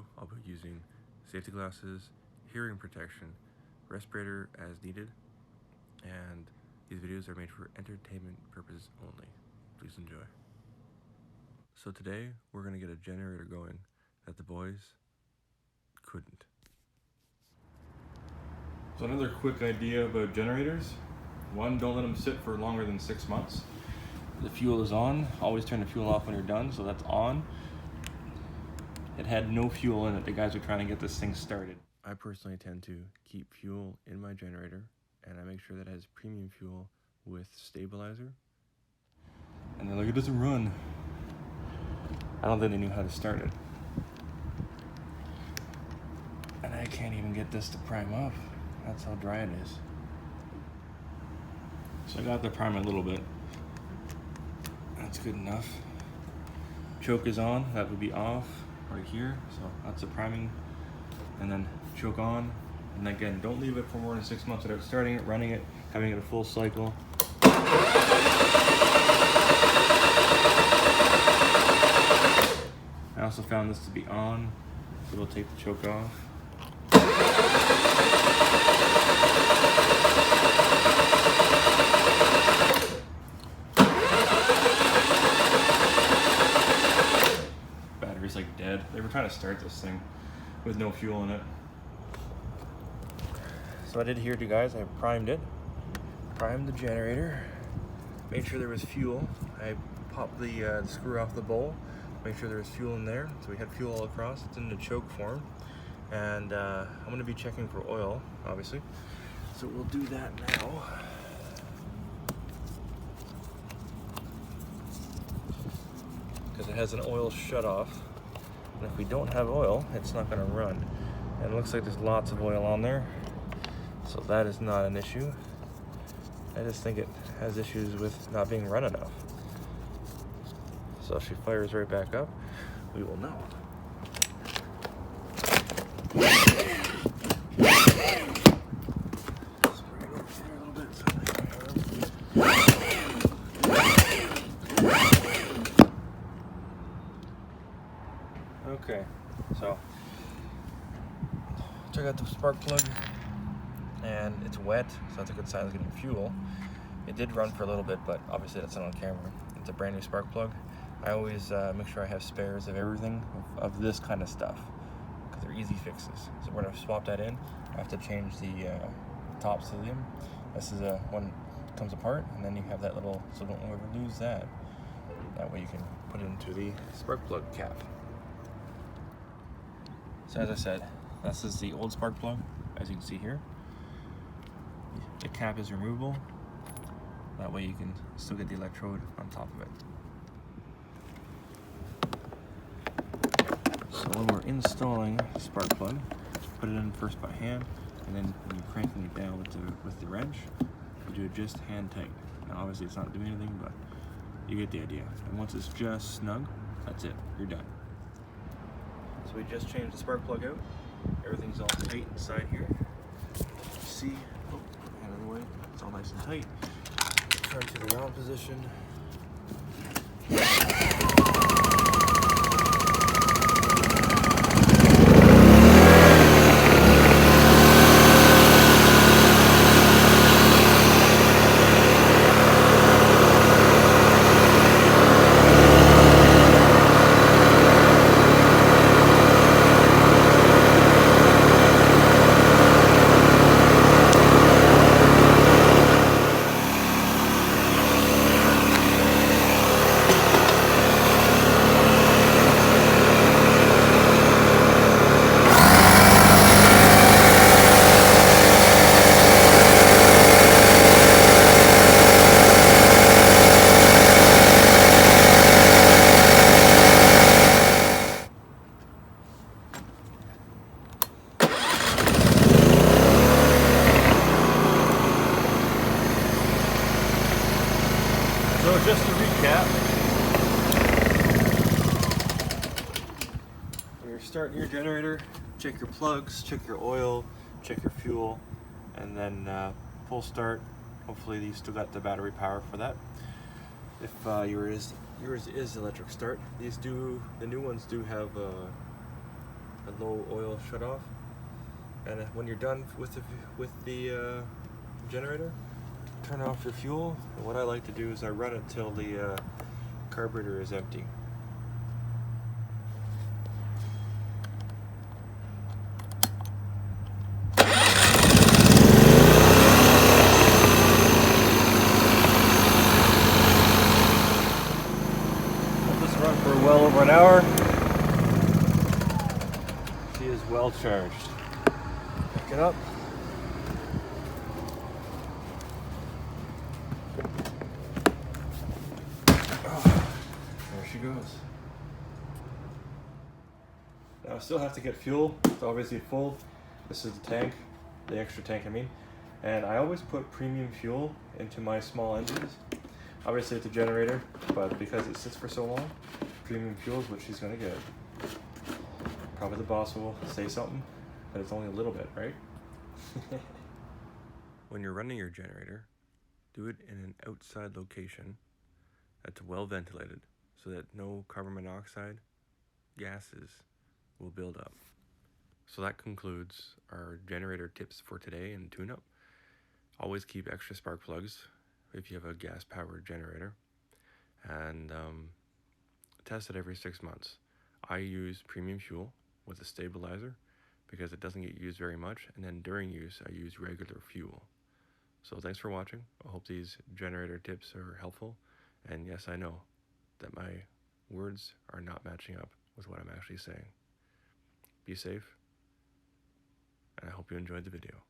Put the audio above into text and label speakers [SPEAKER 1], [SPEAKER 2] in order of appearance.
[SPEAKER 1] video, I'll be using safety glasses, hearing protection, respirator as needed, and these videos are made for entertainment purposes only. Please enjoy. So today, we're going to get a generator going that the boys couldn't. So another quick idea about generators. One, don't let them sit for longer than 6 months. The fuel is on. Always turn the fuel off when you're done, so that's on. It had no fuel in it. The guys are trying to get this thing started. I personally tend to keep fuel in my generator, and I make sure that it has premium fuel with stabilizer. And they're like, it doesn't run. I don't think they knew how to start it. And I can't even get this to prime up. That's how dry it is. So I got to prime it a little bit. That's good enough. Choke is on, that would be off right here. So that's the priming. And then choke on. And again, don't leave it for more than 6 months without starting it, running it, having it a full cycle. I also found this to be on, so we'll take the choke off. Battery's like dead. They were trying to start this thing with no fuel in it. So I did here too, guys. I primed it. Primed the generator. Made sure there was fuel. I popped the screw off the bowl. Make sure there was fuel in there. So we had fuel all across. It's in the choke form. And I'm going to be checking for oil, obviously. So we'll do that now. Because it has an oil shutoff. And if we don't have oil, it's not going to run. And it looks like there's lots of oil on there. So that is not an issue. I just think it has issues with not being run enough. So if she fires right back up, we will know. Okay, so check out the spark plug, and it's wet, so that's a good sign it's getting fuel. It did run for a little bit, but obviously that's not on camera. It's a brand new spark plug. I always make sure I have spares of everything of this kind of stuff, because they're easy fixes. So we're gonna swap that in. I have to change the top cilium. This is one comes apart, and then you have that little, so don't ever lose that. That way you can put it into the spark plug cap. So as I said, this is the old spark plug, as you can see here. The cap is removable. That way you can still get the electrode on top of it. So when we're installing the spark plug, put it in first by hand, and then when you're cranking it down with the wrench, you do it just hand tight. Now obviously it's not doing anything, but you get the idea. And once it's just snug, that's it, you're done. So we just changed the spark plug out. Everything's all tight inside here. See, out of the way, it's all nice and tight. Turn to the round position. So just to recap, when you're starting your generator, check your plugs, check your oil, check your fuel, and then full start. Hopefully you still got the battery power for that. If yours is electric start, the new ones do have a a low oil shutoff. And when you're done with the generator, turn off your fuel. And what I like to do is I run it till the carburetor is empty. Let this run for well over an hour. She is well charged. Pick it up. There she goes. Now I still have to get fuel. It's obviously full. This is the tank, the extra tank I mean. And I always put premium fuel into my small engines. Obviously it's a generator, but because it sits for so long, premium fuel is what she's gonna get. Probably the boss will say something, but it's only a little bit, right? When you're running your generator, do it in an outside location that's well ventilated so that no carbon monoxide gases will build up. So that concludes our generator tips for today and tune-up. Always keep extra spark plugs if you have a gas-powered generator, and test it every 6 months. I use premium fuel with a stabilizer because it doesn't get used very much, and then during use I use regular fuel. So thanks for watching. I hope these generator tips are helpful, and yes, I know that my words are not matching up with what I'm actually saying. Be safe, and I hope you enjoyed the video.